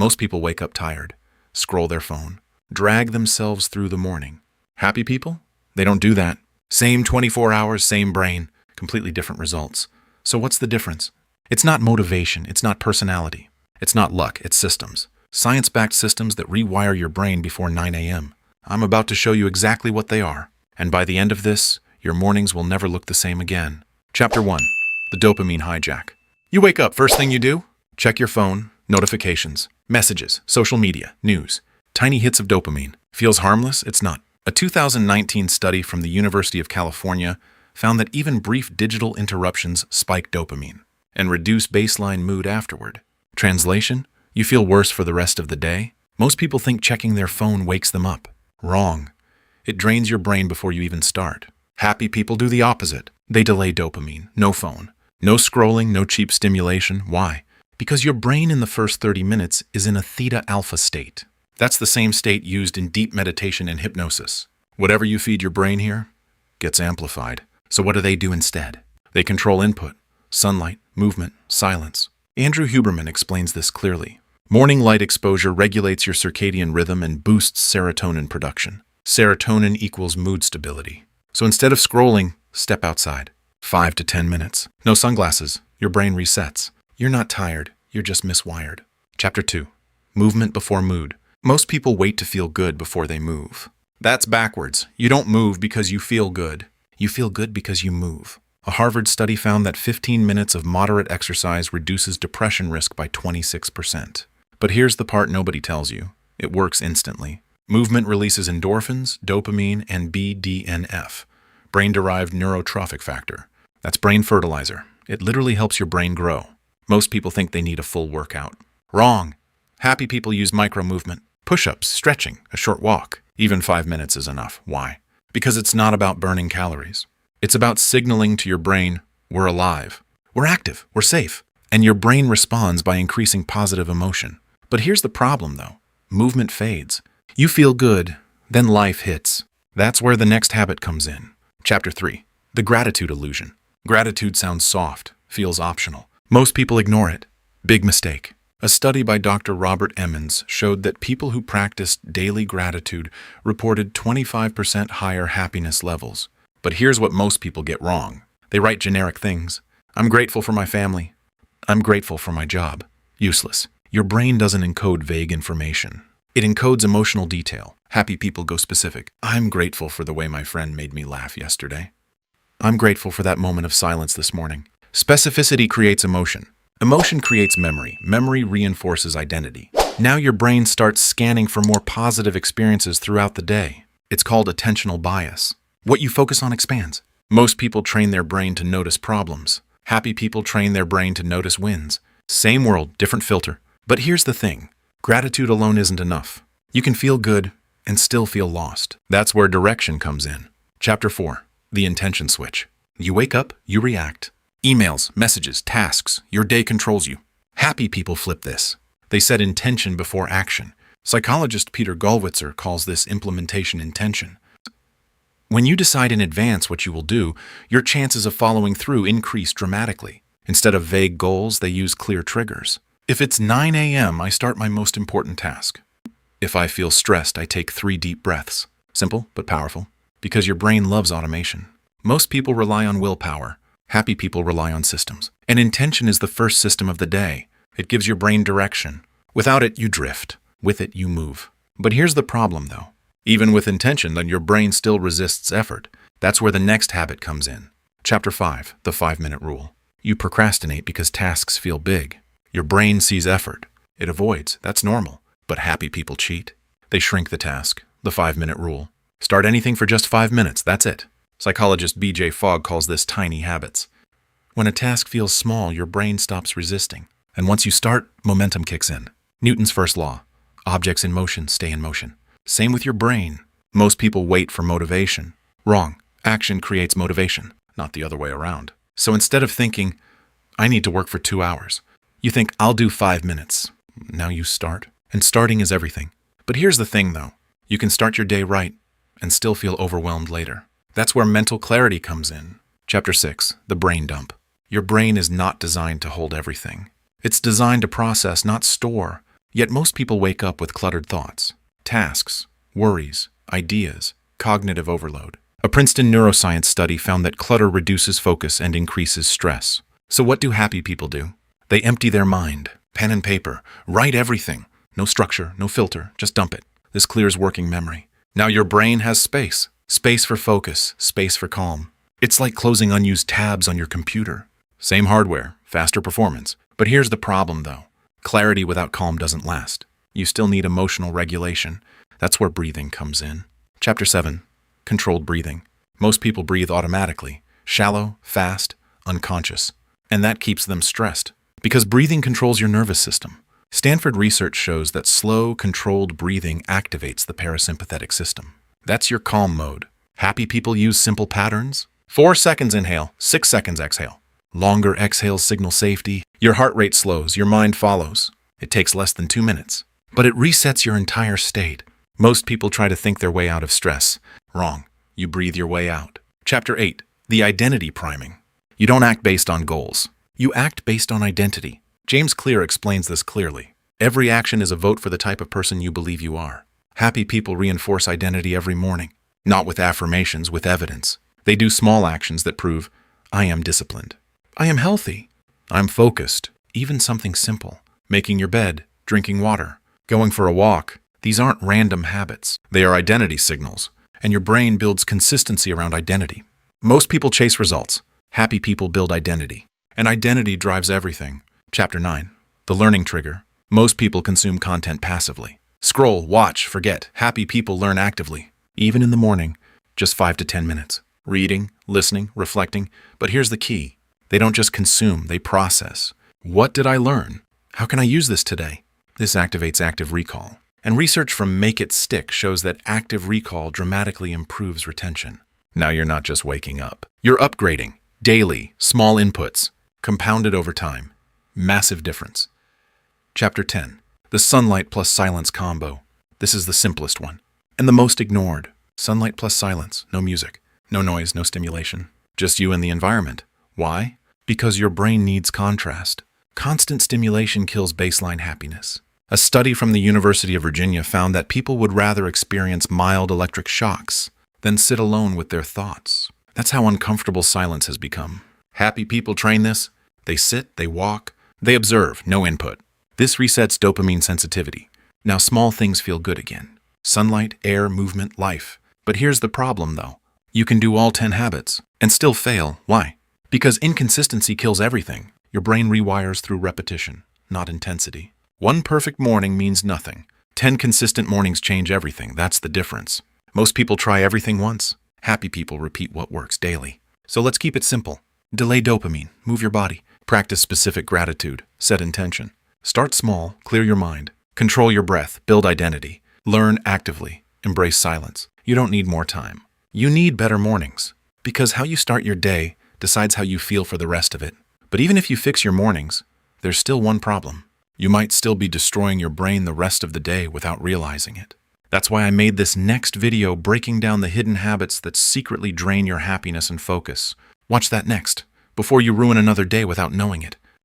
Most people wake up tired, scroll their phone, drag themselves through the morning. Happy people? They don't do that. Same 24 hours, same brain, completely different results. So what's the difference? It's not motivation, it's not personality. It's not luck, it's systems. Science-backed systems that rewire your brain before 9 a.m. I'm about to show you exactly what they are. And by the end of this, your mornings will never look the same again. Chapter 1. The Dopamine Hijack. You wake up, first thing you do? Check your phone, notifications, messages, social media, news. Tiny hits of dopamine. Feels harmless? It's not. A 2019 study from the University of California found that even brief digital interruptions spike dopamine and reduce baseline mood afterward. Translation? You feel worse for the rest of the day? Most people think checking their phone wakes them up. Wrong. It drains your brain before you even start. Happy people do the opposite. They delay dopamine. No phone. No scrolling, no cheap stimulation. Why? Because your brain in the first 30 minutes is in a theta alpha state. That's the same state used in deep meditation and hypnosis. Whatever you feed your brain here gets amplified. So what do they do instead? They control input, sunlight, movement, silence. Andrew Huberman explains this clearly. Morning light exposure regulates your circadian rhythm and boosts serotonin production. Serotonin equals mood stability. So instead of scrolling, step outside. 5 to 10 minutes. No sunglasses. Your brain resets. You're not tired. You're just miswired. Chapter 2. Movement before mood. Most people wait to feel good before they move. That's backwards. You don't move because you feel good. You feel good because you move. A Harvard study found that 15 minutes of moderate exercise reduces depression risk by 26%. But here's the part nobody tells you. It works instantly. Movement releases endorphins, dopamine, and BDNF, brain-derived neurotrophic factor. That's brain fertilizer. It literally helps your brain grow. Most people think they need a full workout. Wrong. Happy people use micro-movement, push-ups, stretching, a short walk. Even 5 minutes is enough. Why? Because it's not about burning calories. It's about signaling to your brain, we're alive, we're active, we're safe. And your brain responds by increasing positive emotion. But here's the problem, though. Movement fades. You feel good, then life hits. That's where the next habit comes in. Chapter 3. The Gratitude Illusion. Gratitude sounds soft, feels optional. Most people ignore it. Big mistake. A study by Dr. Robert Emmons showed that people who practiced daily gratitude reported 25% higher happiness levels. But here's what most people get wrong. They write generic things. I'm grateful for my family. I'm grateful for my job. Useless. Your brain doesn't encode vague information. It encodes emotional detail. Happy people go specific. I'm grateful for the way my friend made me laugh yesterday. I'm grateful for that moment of silence this morning. Specificity creates emotion. Emotion creates memory. Memory reinforces identity. Now your brain starts scanning for more positive experiences throughout the day. It's called attentional bias. What you focus on expands. Most people train their brain to notice problems. Happy people train their brain to notice wins. Same world, different filter. But here's the thing. Gratitude alone isn't enough. You can feel good and still feel lost. That's where direction comes in. Chapter 4. The Intention Switch. You wake up, you react. Emails, messages, tasks, your day controls you. Happy people flip this. They set intention before action. Psychologist Peter Gollwitzer calls this implementation intention. When you decide in advance what you will do, your chances of following through increase dramatically. Instead of vague goals, they use clear triggers. If it's 9 a.m., I start my most important task. If I feel stressed, I take 3 deep breaths. Simple, but powerful. Because your brain loves automation. Most people rely on willpower. Happy people rely on systems. And intention is the first system of the day. It gives your brain direction. Without it, you drift. With it, you move. But here's the problem, though. Even with intention, then your brain still resists effort. That's where the next habit comes in. Chapter 5, the 5-minute rule. You procrastinate because tasks feel big. Your brain sees effort. It avoids. That's normal. But happy people cheat. They shrink the task. The 5-minute rule. Start anything for just 5 minutes. That's it. Psychologist B.J. Fogg calls this tiny habits. When a task feels small, your brain stops resisting. And once you start, momentum kicks in. Newton's first law. Objects in motion stay in motion. Same with your brain. Most people wait for motivation. Wrong. Action creates motivation, not the other way around. So instead of thinking, I need to work for 2 hours, you think, I'll do 5 minutes. Now you start. And starting is everything. But here's the thing, though. You can start your day right and still feel overwhelmed later. That's where mental clarity comes in. Chapter 6, the brain dump. Your brain is not designed to hold everything. It's designed to process, not store. Yet most people wake up with cluttered thoughts, tasks, worries, ideas, cognitive overload. A Princeton neuroscience study found that clutter reduces focus and increases stress. So what do happy people do? They empty their mind, pen and paper, write everything. No structure, no filter, just dump it. This clears working memory. Now your brain has space. Space for focus, space for calm. It's like closing unused tabs on your computer. Same hardware, faster performance. But here's the problem though. Clarity without calm doesn't last. You still need emotional regulation. That's where breathing comes in. Chapter 7. Controlled breathing. Most people breathe automatically, shallow, fast, unconscious. And that keeps them stressed, because breathing controls your nervous system. Stanford research shows that slow, controlled breathing activates the parasympathetic system. That's your calm mode. Happy people use simple patterns. 4 seconds inhale, 6 seconds exhale. Longer exhales signal safety. Your heart rate slows, your mind follows. It takes less than 2 minutes, but it resets your entire state. Most people try to think their way out of stress. Wrong. You breathe your way out. Chapter 8. The identity priming. You don't act based on goals. You act based on identity. James Clear explains this clearly. Every action is a vote for the type of person you believe you are. Happy people reinforce identity every morning, not with affirmations, with evidence. They do small actions that prove, I am disciplined. I am healthy. I'm focused. Even something simple. Making your bed, drinking water, going for a walk. These aren't random habits. They are identity signals. And your brain builds consistency around identity. Most people chase results. Happy people build identity. And identity drives everything. Chapter 9. The learning trigger. Most people consume content passively. Scroll, watch, forget. Happy people learn actively. Even in the morning, just 5 to 10 minutes. Reading, listening, reflecting. But here's the key. They don't just consume, they process. What did I learn? How can I use this today? This activates active recall. And research from Make It Stick shows that active recall dramatically improves retention. Now you're not just waking up. You're upgrading. Daily, small inputs, compounded over time. Massive difference. Chapter 10. The sunlight plus silence combo. This is the simplest one. And the most ignored. Sunlight plus silence. No music. No noise, no stimulation. Just you and the environment. Why? Because your brain needs contrast. Constant stimulation kills baseline happiness. A study from the University of Virginia found that people would rather experience mild electric shocks than sit alone with their thoughts. That's how uncomfortable silence has become. Happy people train this. They sit, they walk, they observe, no input. This resets dopamine sensitivity. Now small things feel good again. Sunlight, air, movement, life. But here's the problem though. You can do all 10 habits and still fail. Why? Because inconsistency kills everything. Your brain rewires through repetition, not intensity. 1 perfect morning means nothing. 10 consistent mornings change everything. That's the difference. Most people try everything once. Happy people repeat what works daily. So let's keep it simple. Delay dopamine. Move your body. Practice specific gratitude. Set intention. Start small. Clear your mind. Control your breath. Build identity. Learn actively. Embrace silence. You don't need more time. You need better mornings. Because how you start your day decides how you feel for the rest of it. But even if you fix your mornings, there's still one problem. You might still be destroying your brain the rest of the day without realizing it. That's why I made this next video breaking down the hidden habits that secretly drain your happiness and focus. Watch that next, before you ruin another day without knowing it.